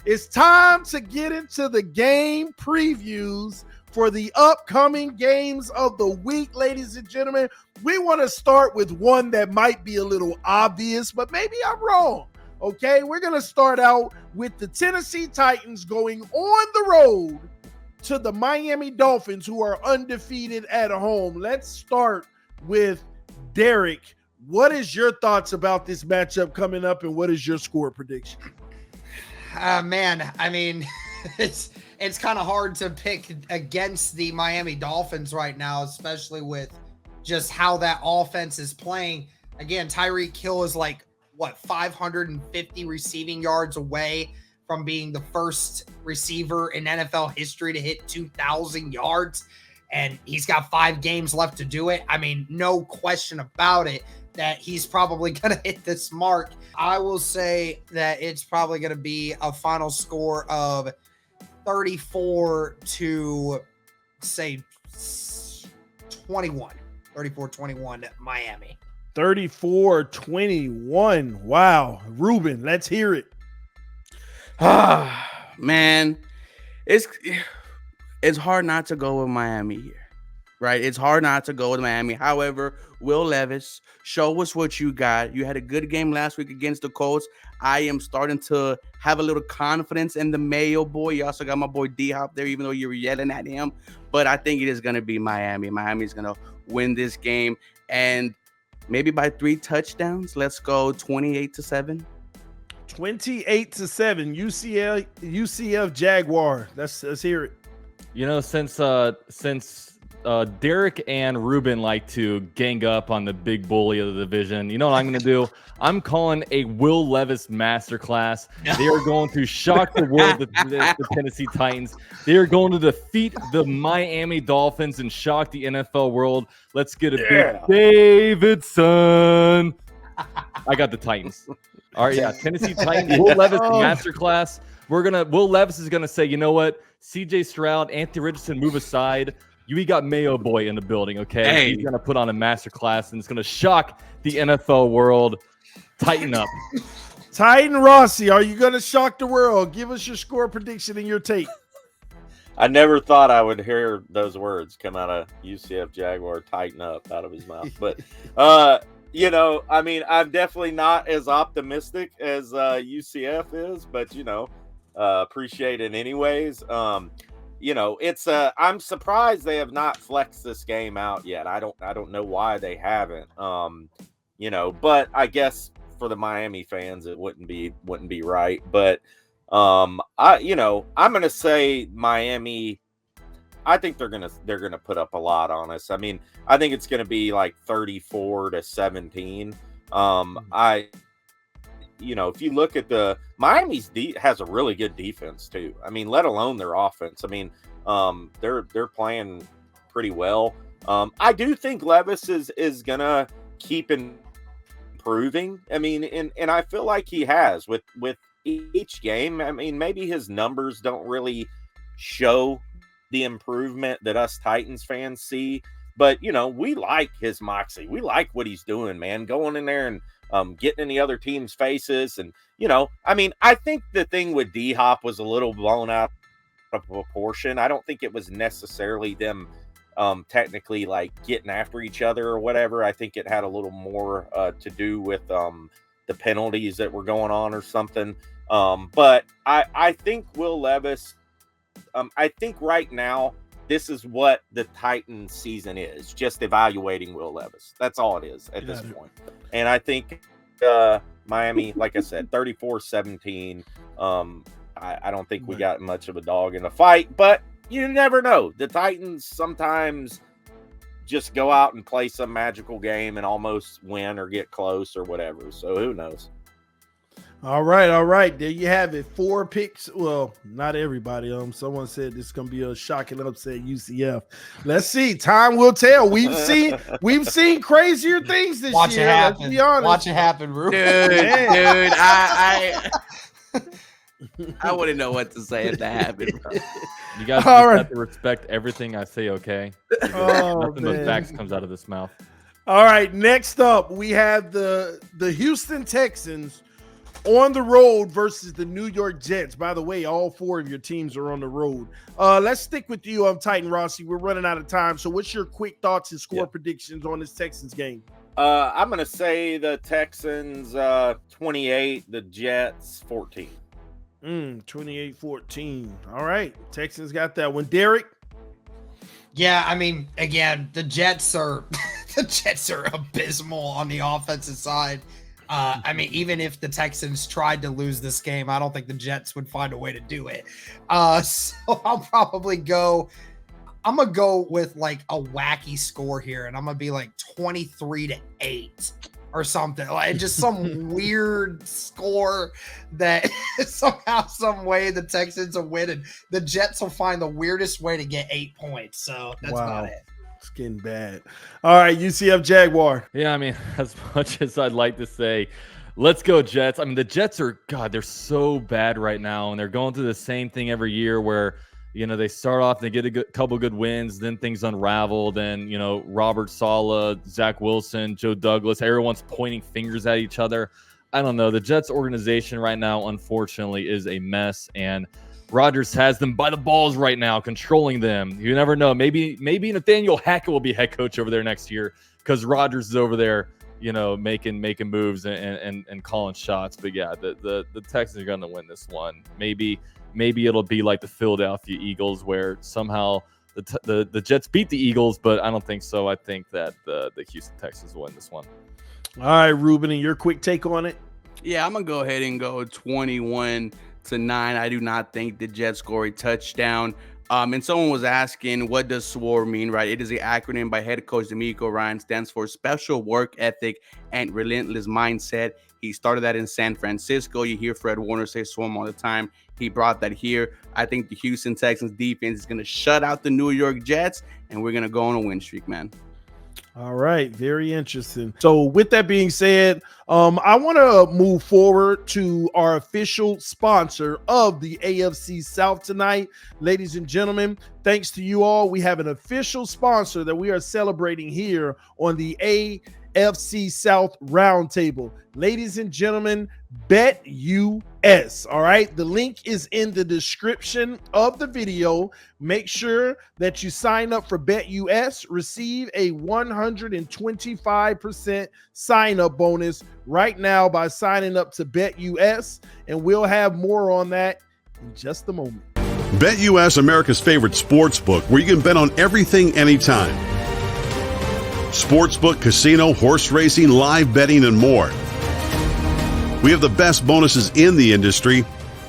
It's time to get into the game previews for the upcoming games of the week, ladies and gentlemen. We want to start with one that might be a little obvious, but maybe I'm wrong. Okay, we're going to start out with the Tennessee Titans going on the road to the Miami Dolphins, who are undefeated at home. Let's start with Derek. What is your thoughts about this matchup coming up, and what is your score prediction? Man, I mean, it's kind of hard to pick against the Miami Dolphins right now, especially with just how that offense is playing. Again, Tyreek Hill is 550 receiving yards away from being the first receiver in NFL history to hit 2,000 yards. And he's got 5 games left to do it. I mean, no question about it that he's probably going to hit this mark. I will say that it's probably going to be a final score of 34 to, say, 21. 34-21 Miami. 34-21. Wow. Ruben, let's hear it. Man, it's hard not to go with Miami here, right? It's hard not to go with Miami. However, Will Levis, show us what you got. You had a good game last week against the Colts. I am starting to have a little confidence in the Mayo boy. You also got my boy D-Hop there, even though you were yelling at him. But I think it is going to be Miami. Miami's going to win this game, and maybe by 3 touchdowns. Let's go 28-7. 28-7. UCF Jaguar. Let's hear it. You know, since Derek and Ruben like to gang up on the big bully of the division, you know what I'm going to do? I'm calling a Will Levis masterclass. They are going to shock the world, the Tennessee Titans. They are going to defeat the Miami Dolphins and shock the NFL world. Let's get a big Davidson. I got the Titans. All right, yeah, Tennessee Titans. Will Levis masterclass. Will Levis is gonna say, you know what? CJ Stroud, Anthony Richardson, move aside. We got Mayo Boy in the building, okay? Hey. He's gonna put on a masterclass, and it's gonna shock the NFL world. Tighten up. Titan Rossi, are you gonna shock the world? Give us your score prediction and your take. I never thought I would hear those words come out of UCF Jaguar, tighten up, out of his mouth. But, you know, I mean, I'm definitely not as optimistic as UCF is, but, you know, appreciate it anyways. You know, it's I'm surprised they have not flexed this game out yet. I don't know why they haven't. You know, but I guess for the Miami fans it wouldn't be right. But I'm gonna say Miami. I think they're gonna put up a lot on us. I mean, I think it's gonna be like 34-17. If you look at the Miami's has a really good defense too. I mean, let alone their offense. I mean, they're playing pretty well. I do think Levis is gonna keep improving. I mean, and I feel like he has with each game. I mean, maybe his numbers don't really show the improvement that us Titans fans see, but you know, we like his moxie. We like what he's doing, man. Going in there and getting in the other team's faces. And, you know, I mean, I think the thing with D-Hop was a little blown out of proportion. I don't think it was necessarily them technically like getting after each other or whatever. I think it had a little more to do with the penalties that were going on or something. But I think Will Levis, I think right now, this is what the Titans season is, just evaluating Will Levis. That's all it is at this point. And I think Miami, like I said, 34-17. I don't think we got much of a dog in the fight, but you never know. The Titans sometimes just go out and play some magical game and almost win or get close or whatever. So who knows? All right. There you have it. 4 picks. Well, not everybody. Someone said this is gonna be a shocking upset UCF. Let's see. Time will tell. We've seen crazier things this Watch year. It happen. Let's be honest. Watch it happen, Ruben. Dude, I wouldn't know what to say if that happened, bro. You guys have to respect everything I say, okay? Nothing but facts comes out of this mouth. All right. Next up, we have the Houston Texans, on the road versus the New York Jets. By the way, all 4 of your teams are on the road. Let's stick with you, Titan Rossi. We're running out of time. So what's your quick thoughts and score predictions on this Texans game? I'm going to say the Texans 28, the Jets 14. 28-14. All right. Texans got that one. Derek? Yeah, I mean, again, the Jets are abysmal on the offensive side. I mean, even if the Texans tried to lose this game, I don't think the Jets would find a way to do it. So I'm going to go with like a wacky score here, and I'm going to be like 23-8 or something. Like just some weird score that somehow, some way the Texans will win, and the Jets will find the weirdest way to get 8 points. So that's about it. It's getting bad. All right, UCF Jaguar. Yeah, I mean, as much as I'd like to say, let's go Jets. I mean, the Jets are, God, they're so bad right now, and they're going through the same thing every year where, you know, they start off, they get a couple good wins, then things unravel. Then, you know, Robert Saleh, Zach Wilson, Joe Douglas, everyone's pointing fingers at each other. I don't know. The Jets organization right now, unfortunately, is a mess, and Rodgers has them by the balls right now, controlling them. You never know. Maybe Nathaniel Hackett will be head coach over there next year because Rodgers is over there, you know, making moves and calling shots. But yeah, the Texans are going to win this one. Maybe it'll be like the Philadelphia Eagles, where somehow the Jets beat the Eagles, but I don't think so. I think that the Houston Texans will win this one. All right, Ruben, and your quick take on it? Yeah, I'm going to go ahead and go 21-9. I do not think the Jets score a touchdown. And someone was asking, what does SWOR mean, right? It is an acronym by head coach D'Amico Ryan, stands for Special Work Ethic and Relentless Mindset. He started that in San Francisco. You hear Fred Warner say SWOM all the time. He brought that here. I think the Houston Texans defense is going to shut out the New York Jets, and we're going to go on a win streak, man. All right, very interesting. So with that being said, I want to move forward to our official sponsor of the AFC South tonight. Ladies and gentlemen, thanks to you all, we have an official sponsor that we are celebrating here on the AFC South Roundtable. Ladies and gentlemen, BetUS. All right, the link is in the description of the video. Make sure that you sign up for BetUS. Receive a 125% sign-up bonus right now by signing up to BetUS, and we'll have more on that in just a moment. BetUS, America's favorite sportsbook, where you can bet on everything anytime. Sportsbook, casino, horse racing, live betting, and more. We have the best bonuses in the industry.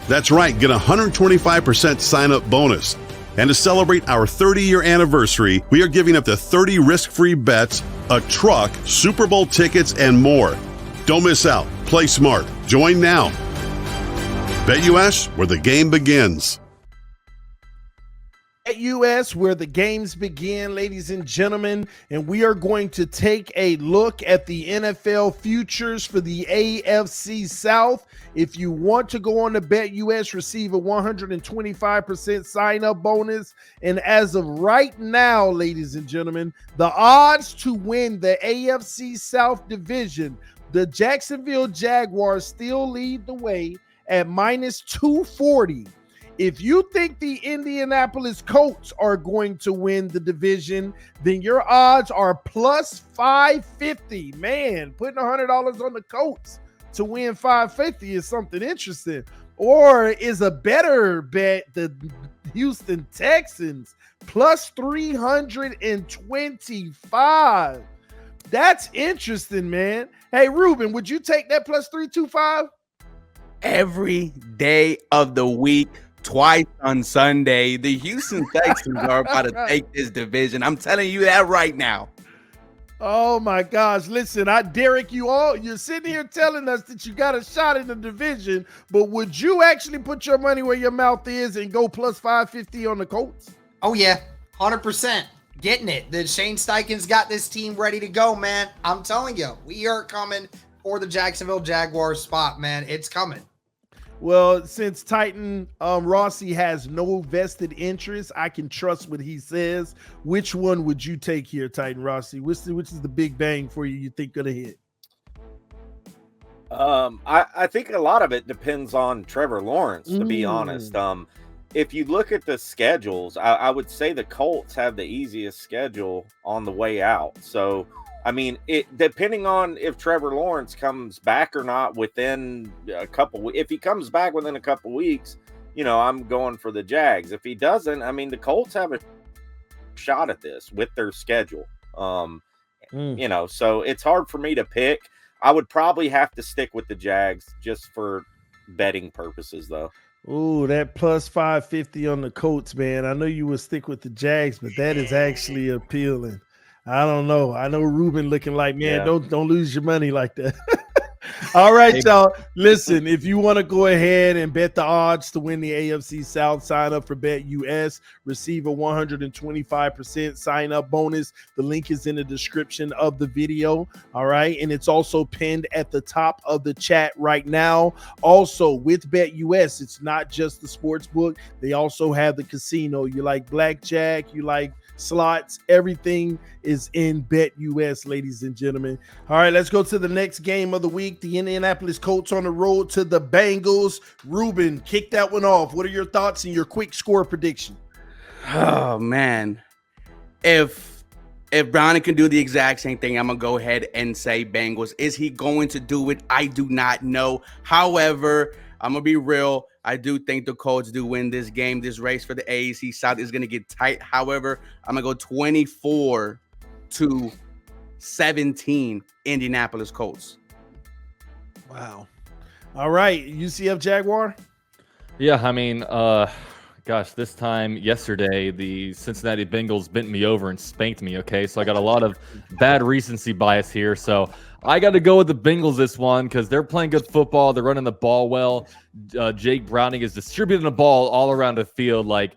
That's right, get a 125% sign-up bonus. And to celebrate our 30-year anniversary, we are giving up to 30 risk-free bets, a truck, Super Bowl tickets, and more. Don't miss out. Play smart. Join now. BetUS, where the game begins. BetUS, where the games begin, ladies and gentlemen, and we are going to take a look at the NFL futures for the AFC South. If you want to go on to BetUS, receive a 125% sign-up bonus. And as of right now, ladies and gentlemen, the odds to win the AFC South division, the Jacksonville Jaguars still lead the way at minus 240. If you think the Indianapolis Colts are going to win the division, then your odds are plus 550. Man, putting $100 on the Colts to win 550 is something interesting. Or is a better bet the Houston Texans plus 325. That's interesting, man. Hey, Ruben, would you take that plus 325? Every day of the week, twice on Sunday, the Houston Texans are about to take this division. I'm telling you that right now. Oh my gosh. Listen, Derek, you're sitting here telling us that you got a shot in the division, but would you actually put your money where your mouth is and go plus 550 on the Colts? Oh yeah, 100%. Getting it. The Shane Steichen's got this team ready to go, man. I'm telling you, we are coming for the Jacksonville Jaguars spot, man. It's coming. Well, since Titan Rossi has no vested interest, I can trust what he says. Which one would you take here, Titan Rossi? Which is the big bang for you think gonna hit? I think a lot of it depends on Trevor Lawrence, to be honest. If you look at the schedules, I would say the Colts have the easiest schedule on the way out. So, I mean, it depending on if Trevor Lawrence comes back or not within a couple. If he comes back within a couple weeks, I'm going for the Jags. If he doesn't, I mean, the Colts have a shot at this with their schedule. So it's hard for me to pick. I would probably have to stick with the Jags just for betting purposes, though. Ooh, that plus 550 on the Colts, man. I know you would stick with the Jags, but that is actually appealing. I don't know. I know Ruben looking like, man, don't lose your money like that. All right, y'all. Listen, if you want to go ahead and bet the odds to win the AFC South, sign up for BetUS. Receive a 125% sign-up bonus. The link is in the description of the video. All right, and it's also pinned at the top of the chat right now. Also, with BetUS, it's not just the sports book. They also have the casino. You like blackjack, you like slots, everything is in BetUS, ladies and gentlemen. All right, let's go to the next game of the week. The Indianapolis Colts on the road to the Bengals. Ruben, kick that one off. What are your thoughts and your quick score prediction? Oh man, if Browning can do the exact same thing, I'm gonna go ahead and say Bengals. Is he going to do it? I do not know. However, I'm gonna be real. I do think the Colts do win this game. This race for the AFC South is going to get tight. However, I'm going to go 24-17 Indianapolis Colts. Wow. All right. UCF Jaguar? Yeah, I mean, this time yesterday, the Cincinnati Bengals bent me over and spanked me, okay? So I got a lot of bad recency bias here. So I got to go with the Bengals this one because they're playing good football. They're running the ball well. Jake Browning is distributing the ball all around the field like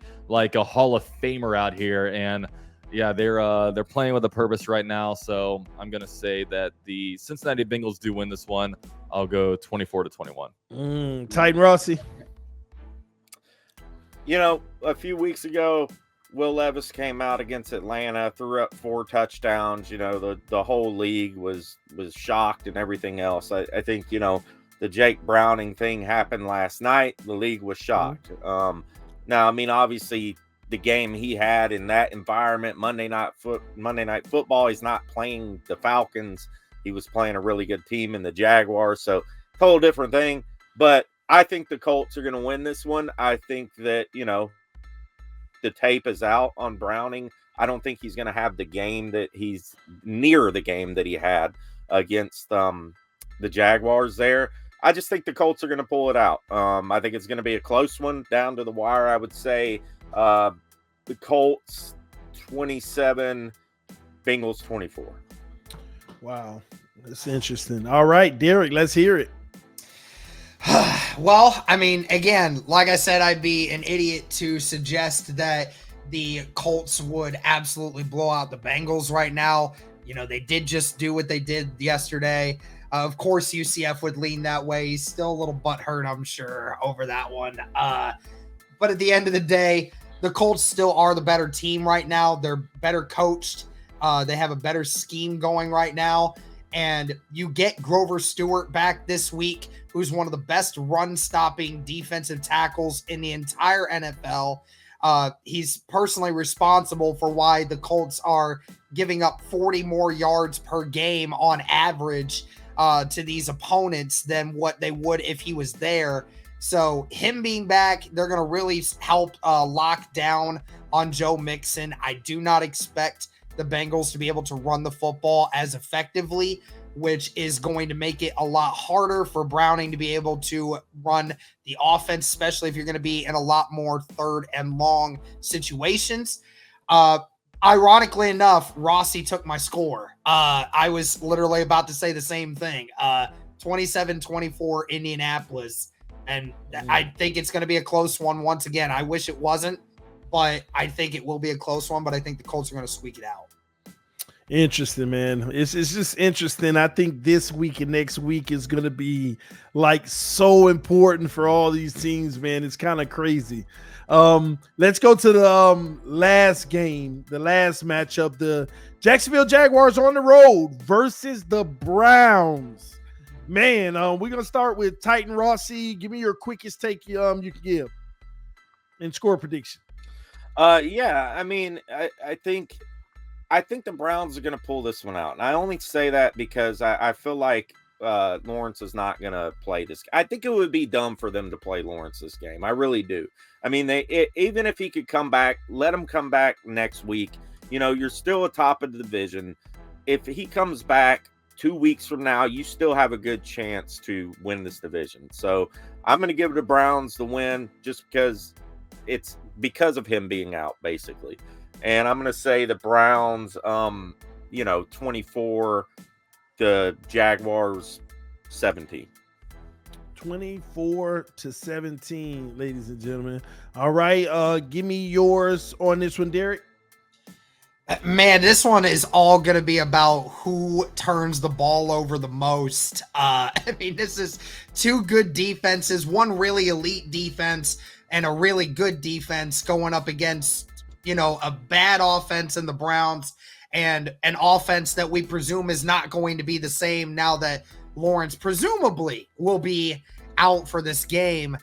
a Hall of Famer out here. And yeah, they're playing with a purpose right now. So I'm gonna say that the Cincinnati Bengals do win this one. I'll go 24-21. Titan Rossi. A few weeks ago, Will Levis came out against Atlanta, threw up 4 touchdowns. The whole league was shocked and everything else. I think, the Jake Browning thing happened last night. The league was shocked. Now, I mean, obviously, the game he had in that environment, Monday Night Football, he's not playing the Falcons. He was playing a really good team in the Jaguars. So, whole different thing. But I think the Colts are going to win this one. I think that, the tape is out on Browning. I don't think he's going to have the game that he's near the game that he had against the Jaguars there. I just think the Colts are going to pull it out. I think it's going to be a close one down to the wire. I would say the Colts 27, Bengals 24. Wow. That's interesting. All right, Derek, let's hear it. Well, I mean, again, like I said, I'd be an idiot to suggest that the Colts would absolutely blow out the Bengals right now. They did just do what they did yesterday. Of course, UCF would lean that way. He's still a little butthurt, I'm sure, over that one. But at the end of the day, the Colts still are the better team right now. They're better coached. They have a better scheme going right now. And you get Grover Stewart back this week, who's one of the best run-stopping defensive tackles in the entire NFL. He's personally responsible for why the Colts are giving up 40 more yards per game on average to these opponents than what they would if he was there. So him being back, they're going to really help lock down on Joe Mixon. I do not expect the Bengals to be able to run the football as effectively, which is going to make it a lot harder for Browning to be able to run the offense, especially if you're going to be in a lot more 3rd and long situations. Ironically enough, Rossi took my score. I was literally about to say the same thing. 27-24 Indianapolis. And I think it's going to be a close one once again. I wish it wasn't, but I think it will be a close one, but I think the Colts are going to squeak it out. Interesting, man. It's just interesting. I think this week and next week is going to be so important for all these teams, man. It's kind of crazy. Let's go to the last game, the last matchup. The Jacksonville Jaguars on the road versus the Browns. Man, we're gonna start with Titan Rossi. Give me your quickest take you can give and score prediction. Yeah, I mean, I think the Browns are going to pull this one out, and I only say that because I feel like Lawrence is not going to play this. I think it would be dumb for them to play Lawrence this game. I really do. I mean, even if he could come back, let him come back next week. You know, you're still atop of the division. If he comes back 2 weeks from now, you still have a good chance to win this division. So I'm going to give the Browns the win just because it's because of him being out, basically. And I'm going to say the Browns, 24, the Jaguars 17. 24-17, ladies and gentlemen. All right, give me yours on this one, Derek. Man, this one is all going to be about who turns the ball over the most. I mean, this is two good defenses, one really elite defense and a really good defense going up against, a bad offense in the Browns and an offense that we presume is not going to be the same now that Lawrence presumably will be out for this game.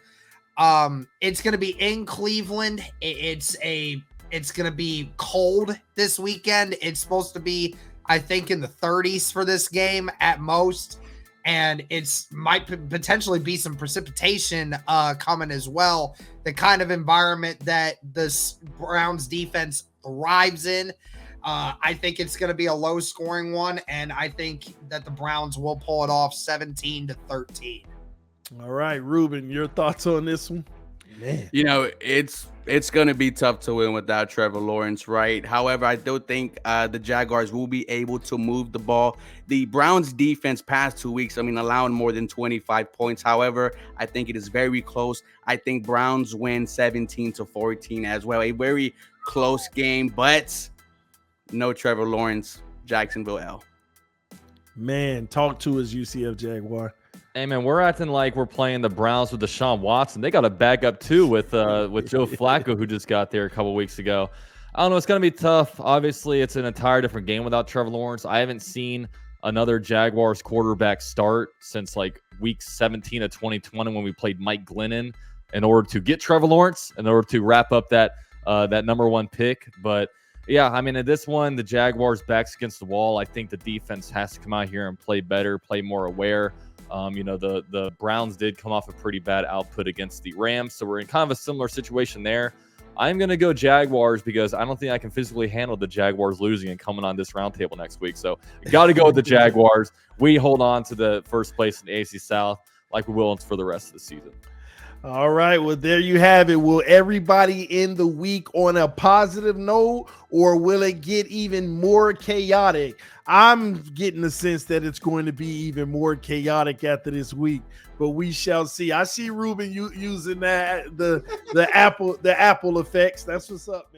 It's going to be in Cleveland. It's going to be cold this weekend. It's supposed to be, I think, in the 30s for this game at most. And it's might potentially be some precipitation coming as well. The kind of environment that the Browns defense thrives in. I think it's going to be a low scoring one. And I think that the Browns will pull it off 17-13. All right, Ruben, your thoughts on this one? Man. It's going to be tough to win without Trevor Lawrence, right? However, I do think the Jaguars will be able to move the ball. The Browns defense past 2 weeks, allowing more than 25 points. However, I think it is very close. I think Browns win 17-14 as well. A very close game, but no Trevor Lawrence, Jacksonville L. Man, talk to us, UCF Jaguar. Hey, man, we're acting like we're playing the Browns with Deshaun Watson. They got a backup, too, with Joe Flacco, who just got there a couple weeks ago. I don't know. It's going to be tough. Obviously, it's an entire different game without Trevor Lawrence. I haven't seen another Jaguars quarterback start since, week 17 of 2020 when we played Mike Glennon in order to get Trevor Lawrence, in order to wrap up that number one pick. But, yeah, in this one, the Jaguars' backs against the wall. I think the defense has to come out here and play better, play more aware. The Browns did come off a pretty bad output against the Rams, so we're in kind of a similar situation there. I'm going to go Jaguars because I don't think I can physically handle the Jaguars losing and coming on this roundtable next week. So got to go with the Jaguars. We hold on to the first place in the AFC South like we will for the rest of the season. All right, well, there you have it. Will everybody end the week on a positive note, or will it get even more chaotic? I'm getting the sense that it's going to be even more chaotic after this week, but we shall see. I see Ruben using that the Apple effects. That's what's up.